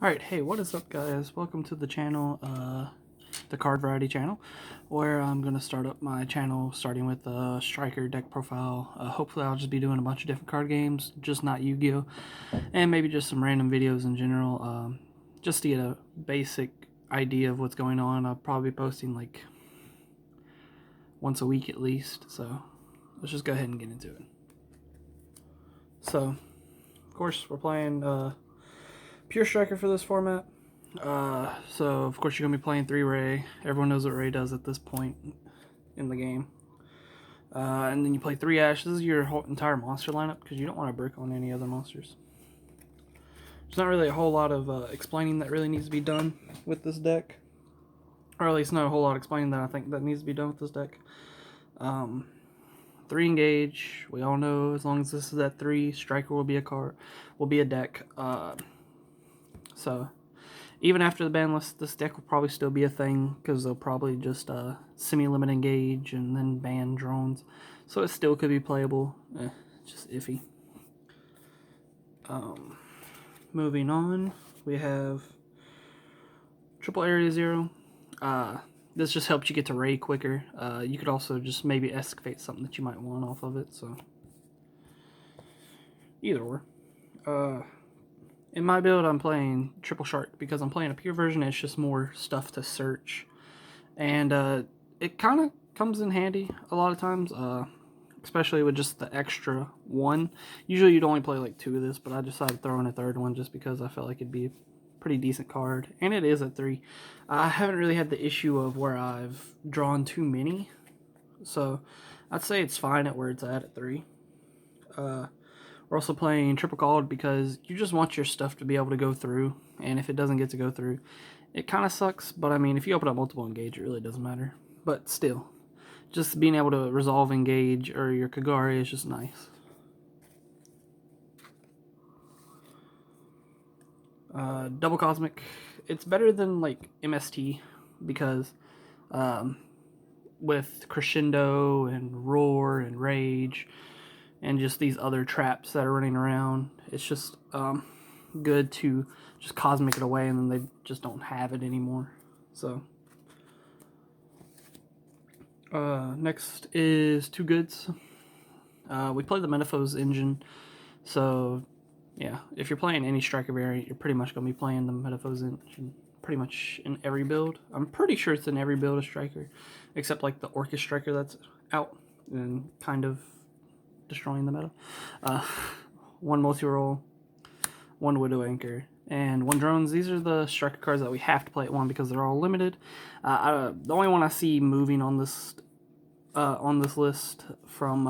Alright, hey, what is up guys? Welcome to the channel, the Card Variety channel, where I'm going to start up my channel starting with a Striker deck profile. Hopefully I'll just be doing a bunch of different card games, just not Yu-Gi-Oh! And maybe just some random videos in general, just to get a basic idea of what's going on. I'll probably be posting like once a week at least, so let's just go ahead and get into it. So, of course, we're playing Pure Striker for this format. So of course you're gonna be playing 3 Ray. Everyone knows what Ray does at this point in the game. And then you play 3 Ash. This is your whole entire monster lineup because you don't want to brick on any other monsters. There's not really a whole lot of explaining that really needs to be done with this deck, or at least not a whole lot of explaining that I think that needs to be done with this deck. 3 engage. We all know as long as this is at 3, Striker will be a card, will be a deck. So even after the ban list, this deck will probably still be a thing because they'll probably just semi-limit engage and then ban drones. So it still could be playable, just iffy. Moving on, we have Triple Area Zero. This just helps you get to Ray quicker. You could also just maybe excavate something that you might want off of it, so either or. In my build, I'm playing Triple Shark because I'm playing a pure version. It's just more stuff to search, and it kind of comes in handy a lot of times, especially with just the extra one. Usually you'd only play like 2 of this, but I decided to throw in a 3rd one just because I felt like it'd be a pretty decent card, and it is at 3. I haven't really had the issue of where I've drawn too many, so I'd say it's fine at where it's at 3. We're also playing Triple Called because you just want your stuff to be able to go through, and if it doesn't get to go through, it kind of sucks, but I mean, if you open up multiple engage, it really doesn't matter. But still, just being able to resolve engage or your Kagari is just nice. Double Cosmic, it's better than like MST because with Crescendo and Roar and Rage and just these other traps that are running around, it's just good to just cosmic it away, and then they just don't have it anymore. So next is Two Goods. We play the Metaphos engine, so yeah, if you're playing any Striker variant, you're pretty much going to be playing the Metaphos engine pretty much in every build. I'm pretty sure it's in every build of Striker, except like the Orcus Striker that's out and kind of destroying the meta. 1 multi-roll, 1 Widow Anchor, and 1 drones. These are the Striker cards that we have to play at 1 because they're all limited. The only one I see moving on this list from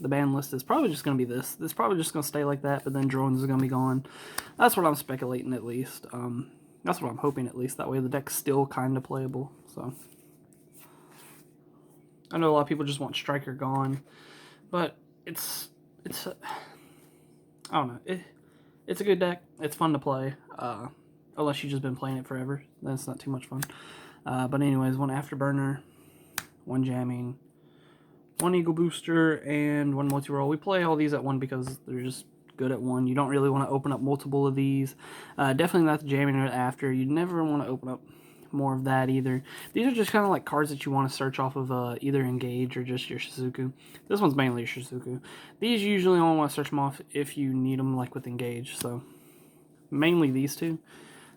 the ban list is probably just going to be this. This is probably just going to stay like that, but then drones is going to be gone. That's what I'm speculating at least. That's what I'm hoping at least. That way the deck's still kind of playable. So I know a lot of people just want Striker gone, but it's I don't know. It's a good deck. It's fun to play. Unless you've just been playing it forever, then it's not too much fun. But anyways, 1 Afterburner, 1 Jamming, 1 Eagle Booster, and 1 Multi-Roll. We play all these at 1 because they're just good at 1. You don't really want to open up multiple of these. Definitely not the Jamming or After. You never want to open up more of that either. These are just kind of like cards that you want to search off of either Engage or just your Shizuku. This one's mainly Shizuku. These you usually only want to search them off if you need them, like with Engage. So mainly these 2.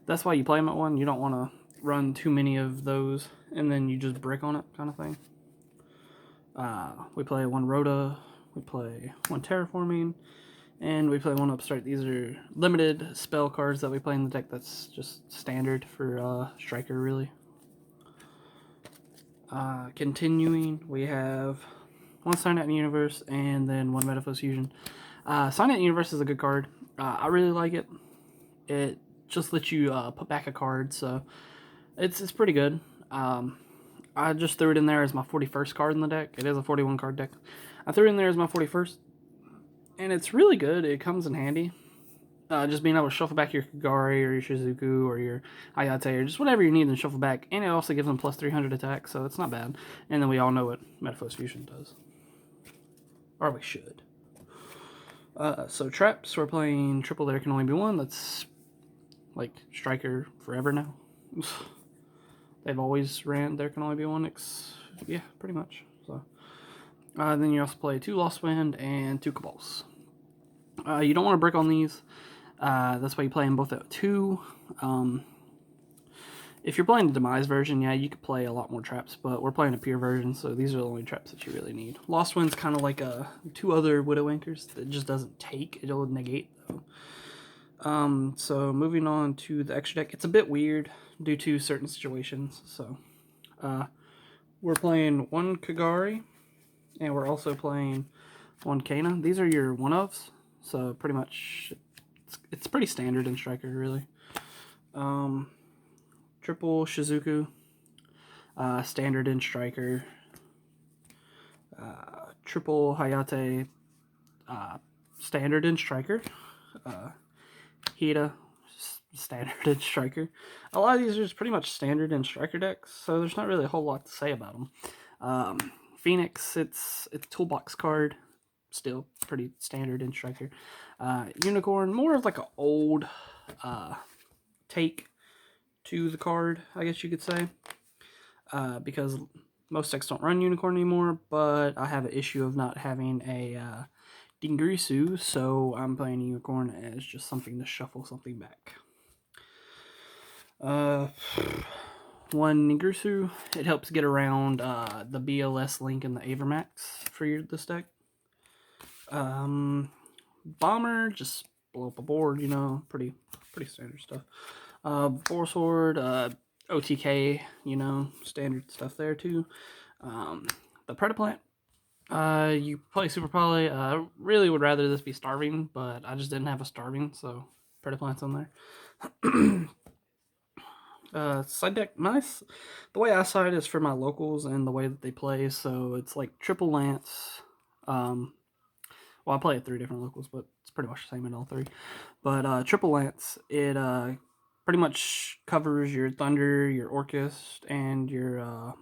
That's why you play them at 1. You don't want to run too many of those and then you just brick on it kind of thing. We play 1 Rhoda, we play 1 Terraforming, and we play 1 Upstart. These are limited spell cards that we play in the deck that's just standard for Striker, really. Continuing, we have 1 Signet Universe and then 1 Metaphos Fusion. Signet Universe is a good card. I really like it. It just lets you put back a card, so it's pretty good. I just threw it in there as my 41st card in the deck. It is a 41 card deck. I threw it in there as my 41st, and it's really good. It comes in handy. Just being able to shuffle back your Kagari or your Shizuku or your Ayate or just whatever you need and shuffle back. And it also gives them plus 300 attack, so it's not bad. And then we all know what Metaphos Fusion does. Or we should. So traps, we're playing triple. There can only be 1. That's like Striker forever now. They've always ran There Can Only Be One. Yeah, pretty much. So then you also play 2 Lost Wind and 2 Cabals. You don't want to brick on these. That's why you play them both at 2. If you're playing the Demise version, yeah, you could play a lot more traps, but we're playing a pure version, so these are the only traps that you really need. Lost Wind's kind of like 2 other Widow Anchors that just doesn't take. It'll negate, though. So moving on to the extra deck. It's a bit weird due to certain situations. So we're playing 1 Kagari, and we're also playing 1 Kana. These are your one-ofs, so pretty much it's pretty standard in Striker, really. Triple Shizuku, standard in Striker. Triple Hayate, standard in Striker. Hida, standard in Striker. A lot of these are just pretty much standard in Striker decks, so there's not really a whole lot to say about them. Phoenix, it's a toolbox card, still pretty standard in Striker. Unicorn, more of like an old take to the card, I guess you could say, because most decks don't run Unicorn anymore, but I have an issue of not having a Dingirisu, so I'm playing Unicorn as just something to shuffle something back. 1 Ningirsu, it helps get around the BLS Link and the Avermax for this deck. Bomber, just blow up a board, you know, pretty standard stuff. Boarsword, OTK, you know, standard stuff there too. The Predaplant, you play Super Poly. Really would rather this be Starving, but I just didn't have a Starving, so Predaplant's on there. Side deck, nice. The way I side is for my locals and the way that they play, so it's like Triple Lance. Well, I play at 3 different locals, but it's pretty much the same in all 3. But Triple Lance, it pretty much covers your Thunder, your Orcust, and your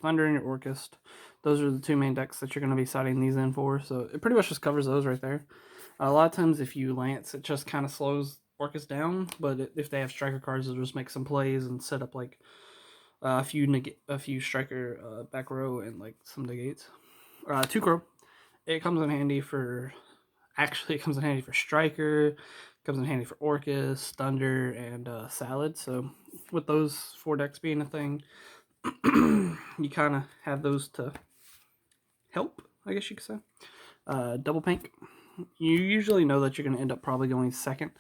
Thunder and your Orcust. Those are the 2 main decks that you're going to be siding these in for, so it pretty much just covers those right there. A lot of times if you Lance, it just kind of slows Orcust down, but if they have Striker cards, it'll just make some plays and set up like a few Striker back row and like some negates. 2 Crow. It comes in handy for Striker, it comes in handy for Orcust, Thunder, and Salad. So with those 4 decks being a thing, you kind of have those to help, I guess you could say. Double Pink. You usually know that you're going to end up probably going second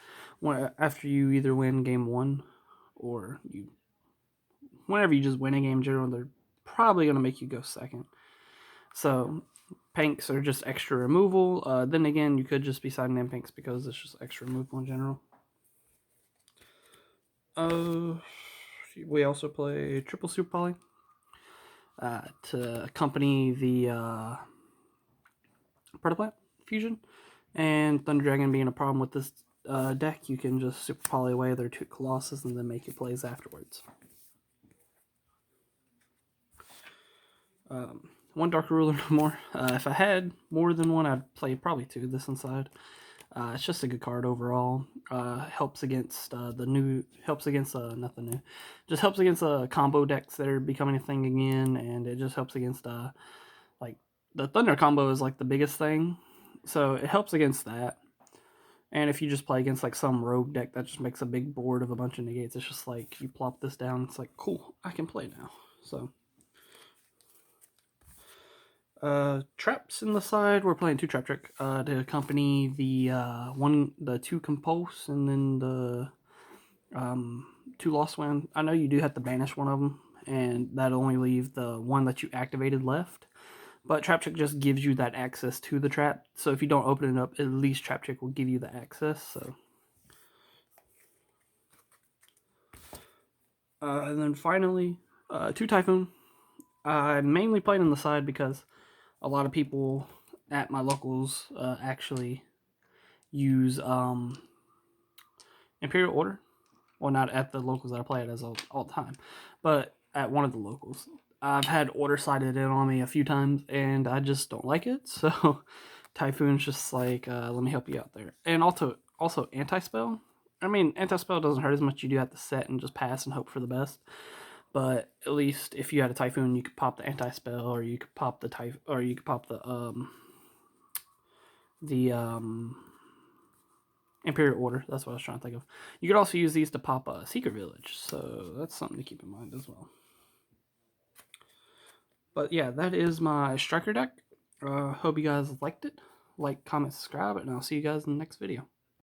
after you either win game 1 or whenever you just win a game general, they're probably going to make you go second. So Pinks are just extra removal. Then again, you could just be siding in Pinks because it's just extra removal in general. We also play Triple Super Poly to accompany the Predaplant Fusion. And Thunder Dragon being a problem with this deck, you can just Super Poly away their 2 Colossus and then make your plays afterwards. 1 Dark Ruler no more. If I had more than 1, I'd play probably 2 this inside. It's just a good card overall. Helps against helps against combo decks that are becoming a thing again, and it just helps against like the Thunder combo is like the biggest thing, so it helps against that. And if you just play against like some rogue deck that just makes a big board of a bunch of negates, it's just like you plop this down, it's like cool, I can play now. So traps in the side, we're playing 2 Trap Trick to accompany the 2 Compulse and then the 2 Lost Wind. I know you do have to banish one of them, and that'll only leave the one that you activated left. But Trap Trick just gives you that access to the trap, so if you don't open it up, at least Trap Trick will give you the access. So, and then finally, 2 Typhoon. I'm mainly playing on the side because a lot of people at my locals actually use Imperial Order. Well, not at the locals that I play at all the time, but at one of the locals. I've had Order sided in on me a few times, and I just don't like it. So Typhoon's just like, let me help you out there. And also Anti-Spell. I mean, anti-spell doesn't hurt as much. You do have to set and just pass and hope for the best. But at least if you had a Typhoon, you could pop the anti-spell, or you could pop the Imperial Order. That's what I was trying to think of. You could also use these to pop a Secret Village, so that's something to keep in mind as well. But yeah, that is my Striker deck. Hope you guys liked it. Like, comment, subscribe, and I'll see you guys in the next video.